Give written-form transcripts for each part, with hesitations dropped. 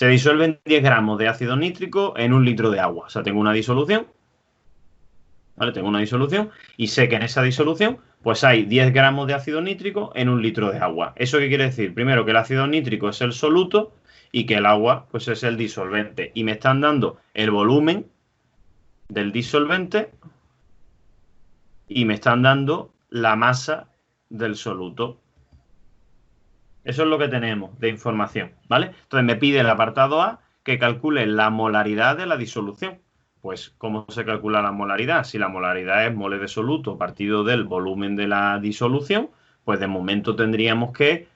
Se disuelven 10 gramos de ácido nítrico en 1 litro de agua. O sea, tengo una disolución, ¿vale? Tengo una disolución y sé que en esa disolución pues hay 10 gramos de ácido nítrico en 1 litro de agua. ¿Eso qué quiere decir? Primero, que el ácido nítrico es el soluto y que el agua pues es el disolvente. Y me están dando el volumen del disolvente y me están dando la masa del soluto. Eso es lo que tenemos de información, ¿vale? Entonces me pide el apartado A que calcule la molaridad de la disolución. Pues, ¿cómo se calcula la molaridad? Si la molaridad es moles de soluto partido del volumen de la disolución, pues de momento tendríamos que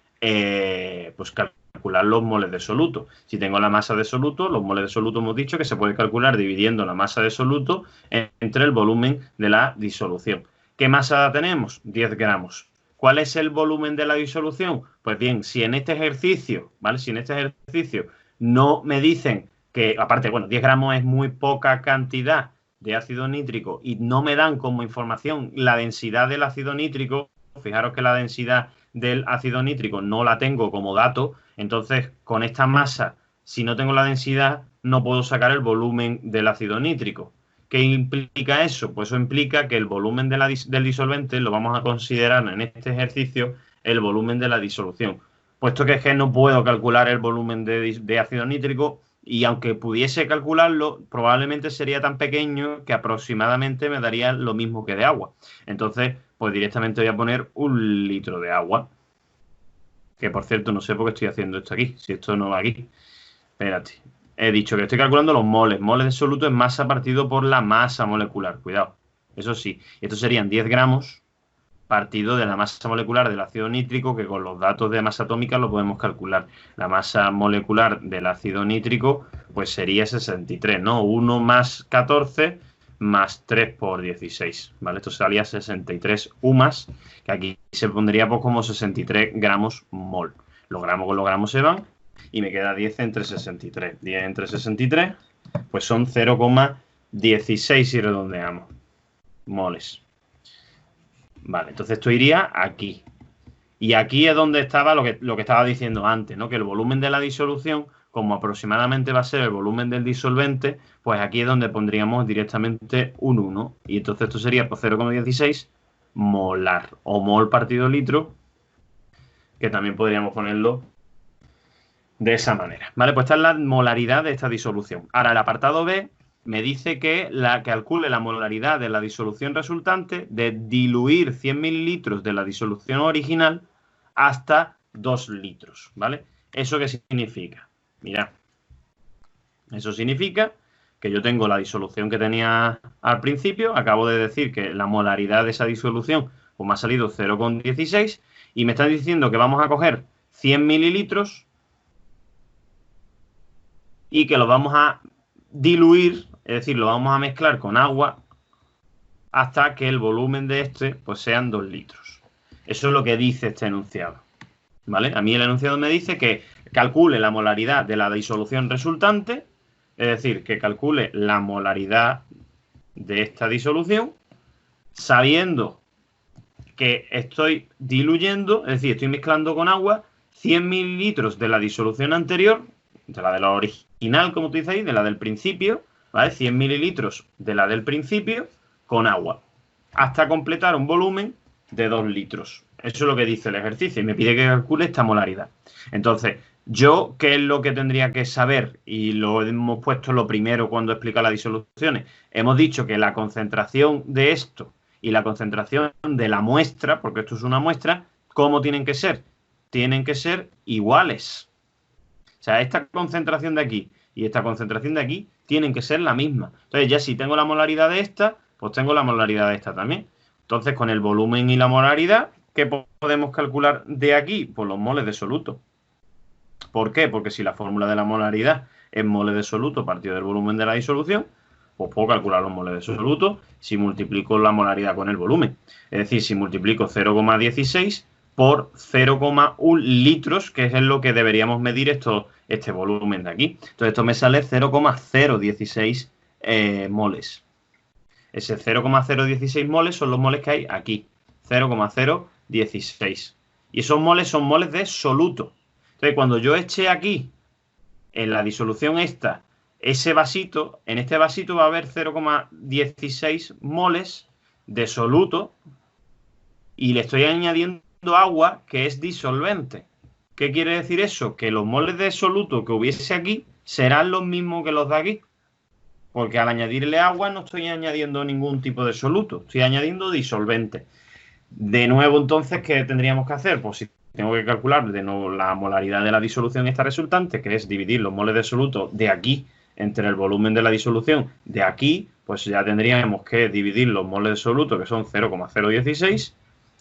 pues calcular los moles de soluto. Si tengo la masa de soluto, los moles de soluto hemos dicho que se puede calcular dividiendo la masa de soluto entre el volumen de la disolución. ¿Qué masa tenemos? 10 gramos. ¿Cuál es el volumen de la disolución? Pues bien, si en este ejercicio, ¿vale? Si en este ejercicio no me dicen que, aparte, bueno, 10 gramos es muy poca cantidad de ácido nítrico y no me dan como información la densidad del ácido nítrico, fijaros que la densidad del ácido nítrico no la tengo como dato, entonces con esta masa, si no tengo la densidad, no puedo sacar el volumen del ácido nítrico. ¿Qué implica eso? Pues eso implica que el volumen de del disolvente lo vamos a considerar en este ejercicio el volumen de la disolución. Puesto que es que no puedo calcular el volumen de ácido nítrico y aunque pudiese calcularlo, probablemente sería tan pequeño que aproximadamente me daría lo mismo que de agua. Entonces, pues directamente voy a poner 1 litro de agua. Que por cierto, no sé por qué estoy haciendo esto aquí, si esto no va aquí. Espérate. He dicho que estoy calculando los moles. Moles de soluto es masa partido por la masa molecular. Cuidado. Eso sí. Estos serían 10 gramos partido de la masa molecular del ácido nítrico, que con los datos de masa atómica lo podemos calcular. La masa molecular del ácido nítrico pues sería 63, ¿no? 1 más 14 más 3 por 16, ¿vale? Esto salía 63 UMAS, que aquí se pondría pues como 63 gramos mol. Los gramos con los gramos se van y me queda 10 entre 63. 10 entre 63, pues son 0,16 si redondeamos. Moles. Vale, entonces esto iría aquí. Y aquí es donde estaba lo que estaba diciendo antes, ¿no? Que el volumen de la disolución, como aproximadamente va a ser el volumen del disolvente, pues aquí es donde pondríamos directamente un 1. Y entonces esto sería pues 0,16 molar o mol partido litro, que también podríamos ponerlo de esa manera. Vale, pues esta es la molaridad de esta disolución. Ahora el apartado B me dice que calcule la molaridad de la disolución resultante de diluir 100 mililitros de la disolución original hasta 2 litros, ¿vale? ¿Eso qué significa? Mirad, eso significa que yo tengo la disolución que tenía al principio, acabo de decir que la molaridad de esa disolución pues me ha salido 0,16 y me están diciendo que vamos a coger 100 mililitros y que los vamos a diluir, es decir, lo vamos a mezclar con agua hasta que el volumen de este pues sean 2 litros. Eso es lo que dice este enunciado, ¿vale? A mí el enunciado me dice que calcule la molaridad de la disolución resultante, es decir, que calcule la molaridad de esta disolución sabiendo que estoy diluyendo, es decir, estoy mezclando con agua 100 mililitros de la disolución anterior, de la original, como tú dices ahí, de la del principio, ¿vale? 100 mililitros de la del principio con agua, hasta completar un volumen de 2 litros. Eso es lo que dice el ejercicio y me pide que calcule esta molaridad. Entonces, yo, ¿qué es lo que tendría que saber? Y lo hemos puesto lo primero cuando explica las disoluciones. Hemos dicho que la concentración de esto y la concentración de la muestra, porque esto es una muestra, ¿cómo tienen que ser? Tienen que ser iguales. O sea, esta concentración de aquí y esta concentración de aquí tienen que ser la misma. Entonces, ya si tengo la molaridad de esta, pues tengo la molaridad de esta también. Entonces, con el volumen y la molaridad, ¿qué podemos calcular de aquí? Pues los moles de soluto. ¿Por qué? Porque si la fórmula de la molaridad es moles de soluto partido del volumen de la disolución, pues puedo calcular los moles de soluto si multiplico la molaridad con el volumen. Es decir, si multiplico 0,16 por 0,1 litros, que es lo que deberíamos medir este volumen de aquí. Entonces esto me sale 0,016 moles. Ese 0,016 moles son los moles que hay aquí. 0,016. Y esos moles son moles de soluto. Entonces cuando yo eche aquí en la disolución esta, ese vasito, en este vasito va a haber 0,16 moles de soluto y le estoy añadiendo agua que es disolvente. ¿Qué quiere decir eso? Que los moles de soluto que hubiese aquí serán los mismos que los de aquí. Porque al añadirle agua no estoy añadiendo ningún tipo de soluto, estoy añadiendo disolvente. De nuevo, entonces, ¿qué tendríamos que hacer? Pues si tengo que calcular de nuevo la molaridad de la disolución esta resultante, que es dividir los moles de soluto de aquí entre el volumen de la disolución de aquí, pues ya tendríamos que dividir los moles de soluto, que son 0,016,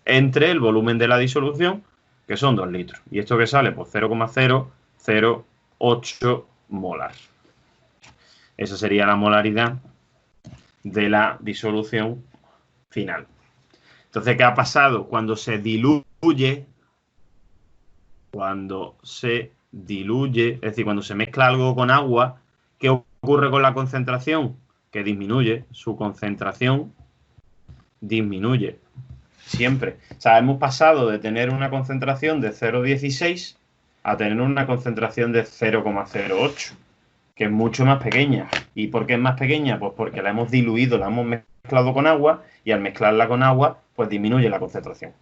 entre el volumen de la disolución, que son 2 litros. ¿Y esto que sale? Pues 0,008 molar. Esa sería la molaridad de la disolución final. Entonces, ¿qué ha pasado? Cuando se diluye, es decir, cuando se mezcla algo con agua, ¿qué ocurre con la concentración? Que disminuye, su concentración disminuye siempre. O sea, hemos pasado de tener una concentración de 0,16 a tener una concentración de 0,08. Que es mucho más pequeña. ¿Y por qué es más pequeña? Pues porque la hemos diluido, la hemos mezclado con agua y al mezclarla con agua, pues disminuye la concentración.